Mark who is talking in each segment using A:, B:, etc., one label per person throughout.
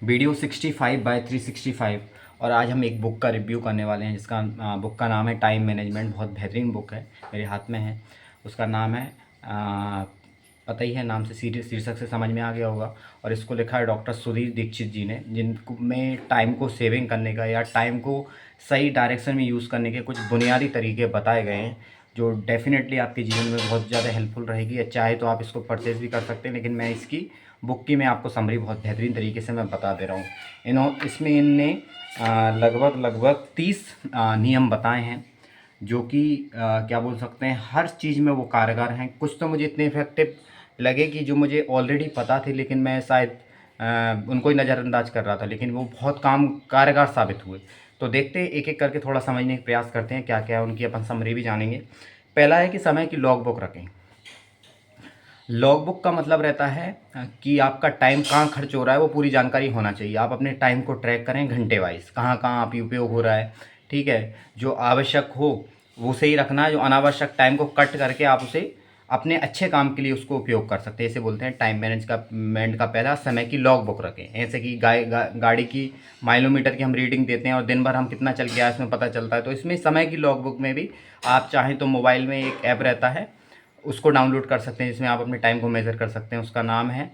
A: Video 65/365। और आज हम एक बुक का रिव्यू करने वाले हैं जिसका बुक का नाम है टाइम मैनेजमेंट। बहुत बेहतरीन बुक है, मेरे हाथ में है। उसका नाम है पता ही है, नाम से शीर्षक से समझ में आ गया होगा। और इसको लिखा है डॉक्टर सुधीर दीक्षित जी ने, जिनको में टाइम को सेविंग करने का या टाइम को सही डायरेक्शन में यूज़ करने के कुछ बुनियादी तरीके बताए गए हैं, जो डेफ़िनेटली आपके जीवन में बहुत ज़्यादा हेल्पफुल रहेगी। या चाहे तो आप इसको परचेज़ भी कर सकते हैं, लेकिन मैं इसकी बुक की मैं आपको समरी बहुत बेहतरीन तरीके से मैं बता दे रहा हूँ। इसमें इनने लगभग लगभग 30 नियम बताए हैं, जो कि क्या बोल सकते हैं, हर चीज़ में वो कारगर हैं। कुछ तो मुझे इतने इफ़ेक्टिव लगे कि जो मुझे ऑलरेडी पता थे, लेकिन मैं शायद उनको ही नज़रअंदाज कर रहा था, लेकिन वो बहुत काम कारगर साबित हुए। तो देखते हैं, एक एक करके थोड़ा समझने का प्रयास करते हैं क्या क्या है उनकी, अपन समरी भी जानेंगे। पहला है कि समय की लॉग बुक रखें। लॉग बुक का मतलब रहता है कि आपका टाइम कहाँ खर्च हो रहा है वो पूरी जानकारी होना चाहिए। आप अपने टाइम को ट्रैक करें घंटे वाइज, कहाँ कहाँ आप उपयोग हो रहा है। ठीक है, जो आवश्यक हो वो सही रखना है, जो अनावश्यक टाइम को कट करके आप उसे अपने अच्छे काम के लिए उसको उपयोग कर सकते हैं। इसे बोलते हैं टाइम मैनेजमेंट का पहला, समय की लॉग बुक रखें। ऐसे कि गाड़ी की माइलोमीटर की हम रीडिंग देते हैं और दिन भर हम कितना चल गया इसमें पता चलता है, तो इसमें समय की लॉग बुक में भी आप चाहें तो मोबाइल में एक ऐप रहता है, उसको डाउनलोड कर सकते हैं, जिसमें आप अपने टाइम को मेज़र कर सकते हैं। उसका नाम है,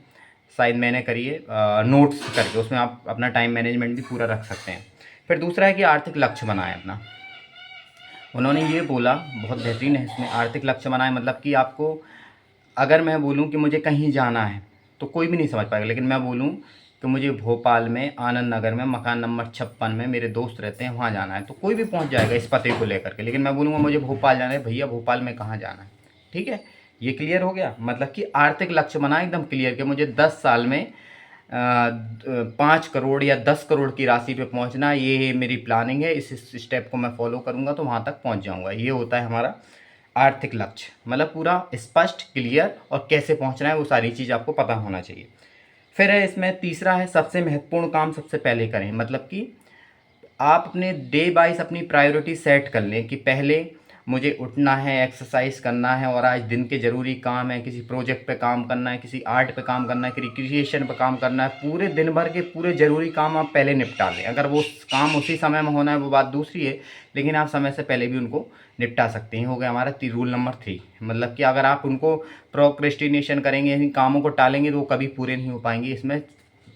A: शायद मैंने करिए नोट्स करके, उसमें आप अपना टाइम मैनेजमेंट भी पूरा रख सकते हैं। फिर दूसरा है कि आर्थिक लक्ष्य बनाएं अपना। उन्होंने ये बोला, बहुत बेहतरीन है इसमें, आर्थिक लक्ष्य बनाएं मतलब कि आपको, अगर मैं बोलूँ कि मुझे कहीं जाना है तो कोई भी नहीं समझ पाएगा, लेकिन मैं बोलूँ कि मुझे भोपाल में आनंद नगर में मकान नंबर 56 में मेरे दोस्त रहते हैं, वहाँ जाना है, तो कोई भी पहुँच जाएगा इस पते को लेकर के। लेकिन मैं बोलूँगा मुझे भोपाल जाना है, भैया भोपाल में कहाँ जाना है। ठीक है, ये क्लियर हो गया। मतलब कि आर्थिक लक्ष्य बनाए एकदम क्लियर कि मुझे 10 साल में 5 करोड़ या 10 करोड़ की राशि पे पहुंचना है, ये मेरी प्लानिंग है, इस स्टेप को मैं फॉलो करूंगा तो वहां तक पहुंच जाऊंगा। ये होता है हमारा आर्थिक लक्ष्य, मतलब पूरा स्पष्ट क्लियर, और कैसे पहुंचना है वो सारी चीज़ आपको पता होना चाहिए। फिर है इसमें तीसरा है, सबसे महत्वपूर्ण काम सबसे पहले करें। मतलब कि आप अपने डे वाइज अपनी प्रायोरिटी सेट कर लें कि पहले मुझे उठना है, एक्सरसाइज करना है, और आज दिन के ज़रूरी काम है, किसी प्रोजेक्ट पे काम करना है, किसी आर्ट पे काम करना है, किसी क्रिएशन पे काम करना है। पूरे दिन भर के पूरे ज़रूरी काम आप पहले निपटा लें। अगर वो काम उसी समय में होना है वो बात दूसरी है, लेकिन आप समय से पहले भी उनको निपटा सकते हैं। हो गया हमारा रूल नंबर 3। मतलब कि अगर आप उनको प्रोक्रेस्टिनेशन करेंगे, इन कामों को टालेंगे, तो वो कभी पूरे नहीं हो पाएंगे। इसमें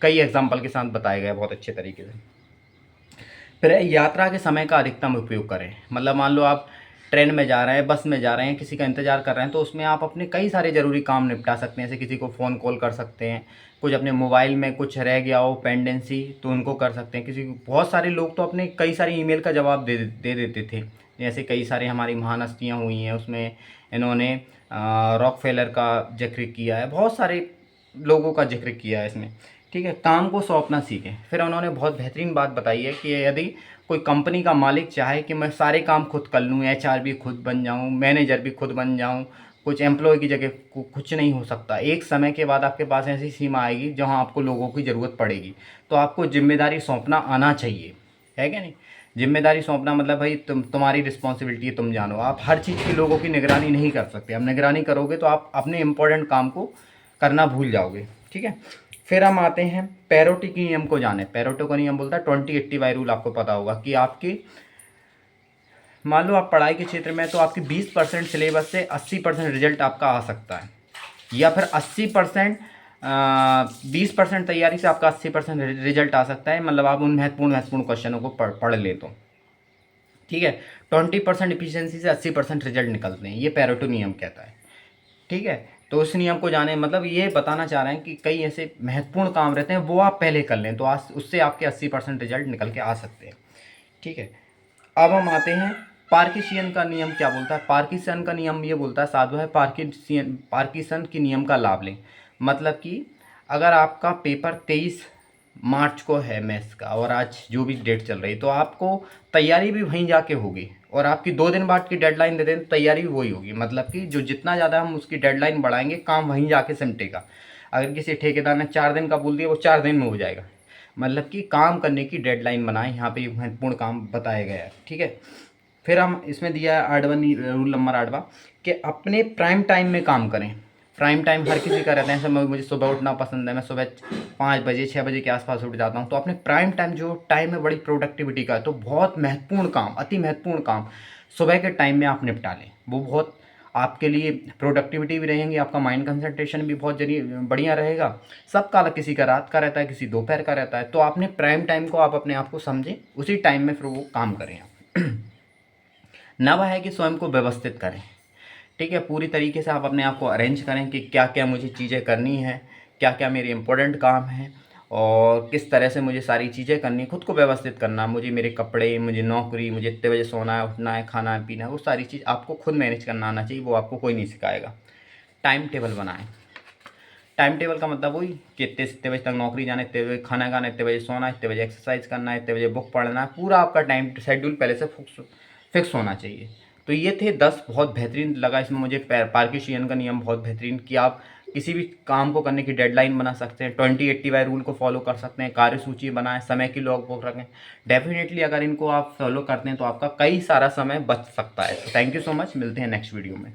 A: कई एग्जाम्पल के साथ बताया गया है बहुत अच्छे तरीके से। फिर यात्रा के समय का अधिकतम उपयोग करें। मतलब मान लो आप ट्रेन में जा रहे हैं, बस में जा रहे हैं, किसी का इंतज़ार कर रहे हैं, तो उसमें आप अपने कई सारे ज़रूरी काम निपटा सकते हैं। जैसे किसी को फ़ोन कॉल कर सकते हैं, कुछ अपने मोबाइल में कुछ रह गया हो पेंडेंसी तो उनको कर सकते हैं। किसी को, बहुत सारे लोग तो अपने कई सारे ईमेल का जवाब दे देते थे। जैसे कई सारी हमारी महान हस्तियाँ हुई हैं, उसमें इन्होंने रॉकफेलर का जिक्र किया है, बहुत सारे लोगों का जिक्र किया है इसमें। ठीक है, काम को सौंपना सीखें। फिर उन्होंने बहुत बेहतरीन बात बताई है कि यदि कोई कंपनी का मालिक चाहे कि मैं सारे काम खुद कर लूँ, एचआर भी खुद बन जाऊँ, मैनेजर भी खुद बन जाऊँ, कुछ एम्प्लॉय की जगह कुछ नहीं हो सकता। एक समय के बाद आपके पास ऐसी सीमा आएगी जहाँ आपको लोगों की ज़रूरत पड़ेगी, तो आपको जिम्मेदारी सौंपना आना चाहिए, है क्या नहीं। जिम्मेदारी सौंपना मतलब भाई तुम्हारी रिस्पॉन्सिबिलिटी है, तुम जानो। आप हर चीज़ की लोगों की निगरानी नहीं कर सकते। अब निगरानी करोगे तो आप अपने इम्पोर्टेंट काम को करना भूल जाओगे। ठीक है, फिर हम आते हैं पैरोटी के नियम को जाने। पैरोटो का नियम बोलता है 20-80 रूल, आपको पता होगा कि आपकी, मान लो आप पढ़ाई के क्षेत्र में, तो आपकी 20% सिलेबस से 80% रिजल्ट आपका आ सकता है, या फिर 80% 20% तैयारी से आपका 80% रिजल्ट आ सकता है। मतलब आप उन महत्वपूर्ण महत्वपूर्ण क्वेश्चनों को पढ़ ले तो। ठीक है, 20% इफिशियंसी से 80% रिजल्ट निकलते हैं, ये पैरेटो नियम कहता है। ठीक है, तो उस नियम को जाने, मतलब ये बताना चाह रहे हैं कि कई ऐसे महत्वपूर्ण काम रहते हैं वो आप पहले कर लें, तो आज उससे आपके 80% रिजल्ट निकल के आ सकते हैं। ठीक है, अब हम आते हैं पार्किशियन का नियम क्या बोलता है। पार्किसन का नियम ये बोलता है, साधु है, पार्किसन के नियम का लाभ लें। मतलब कि अगर आपका पेपर 23 मार्च को है मैथ्स का, और आज जो भी डेट चल रही, तो आपको तैयारी भी वहीं जाके होगी, और आपकी 2 दिन बाद की डेडलाइन दे दें तो तैयारी भी वही होगी। मतलब कि जो जितना ज़्यादा हम उसकी डेडलाइन बढ़ाएंगे, काम वहीं जाके सिमटेगा। अगर किसी ठेकेदार ने 4 दिन का बोल दिया, वो 4 दिन में हो जाएगा। मतलब कि काम करने की डेडलाइन बनाएं, यहाँ पे महत्वपूर्ण काम बताया गया है। ठीक है, फिर हम इसमें दिया है 8वां रूल नंबर 8वां, कि अपने प्राइम टाइम में काम करें। प्राइम टाइम हर किसी का रहता है, जैसे मुझे सुबह उठना पसंद है, मैं सुबह 5 बजे 6 बजे के आसपास उठ जाता हूँ। तो अपने प्राइम टाइम जो टाइम है बड़ी प्रोडक्टिविटी का है, तो बहुत महत्वपूर्ण काम, अति महत्वपूर्ण काम सुबह के टाइम में आप निपटा लें। वो बहुत आपके लिए प्रोडक्टिविटी भी रहेंगी, आपका माइंड कंसंट्रेशन भी बहुत बढ़िया रहेगा। सबका अलग, किसी का रात का रहता है, किसी दोपहर का रहता है। तो आपने प्राइम टाइम को आप अपने आप को समझें, उसी टाइम में फिर वो काम करें आप। नवा है कि स्वयं को व्यवस्थित करें। ठीक है, पूरी तरीके से आप अपने आप को अरेंज करें कि क्या क्या मुझे चीज़ें करनी है, क्या क्या मेरे इंपॉर्टेंट काम हैं और किस तरह से मुझे सारी चीज़ें करनी, खुद को व्यवस्थित करना। मुझे मेरे कपड़े, मुझे नौकरी, मुझे इतने बजे सोना है, उठना है, खाना है, पीना है, वो सारी चीज़ आपको खुद मैनेज करना आना चाहिए, वो आपको कोई नहीं सिखाएगा। टाइम टेबल बनाएं। टाइम टेबल का मतलब वही कि इतने से इतने बजे तक नौकरी जाना, इतने बजे खाना खाना, इतने बजे सोना, इतने बजे एक्सरसाइज करना है, इतने बजे बुक पढ़ना है। पूरा आपका टाइम शेड्यूल पहले से फिक्स होना चाहिए। तो ये थे 10 बहुत बेहतरीन लगा इसमें मुझे पार्किशियन का नियम बहुत बेहतरीन कि आप किसी भी काम को करने की डेडलाइन बना सकते हैं, 20-80 रूल को फॉलो कर सकते हैं, कार्य सूची बनाएं, समय की लॉग बुक रखें। डेफिनेटली अगर इनको आप फॉलो करते हैं तो आपका कई सारा समय बच सकता है। तो थैंक यू सो मच, मिलते हैं नेक्स्ट वीडियो में।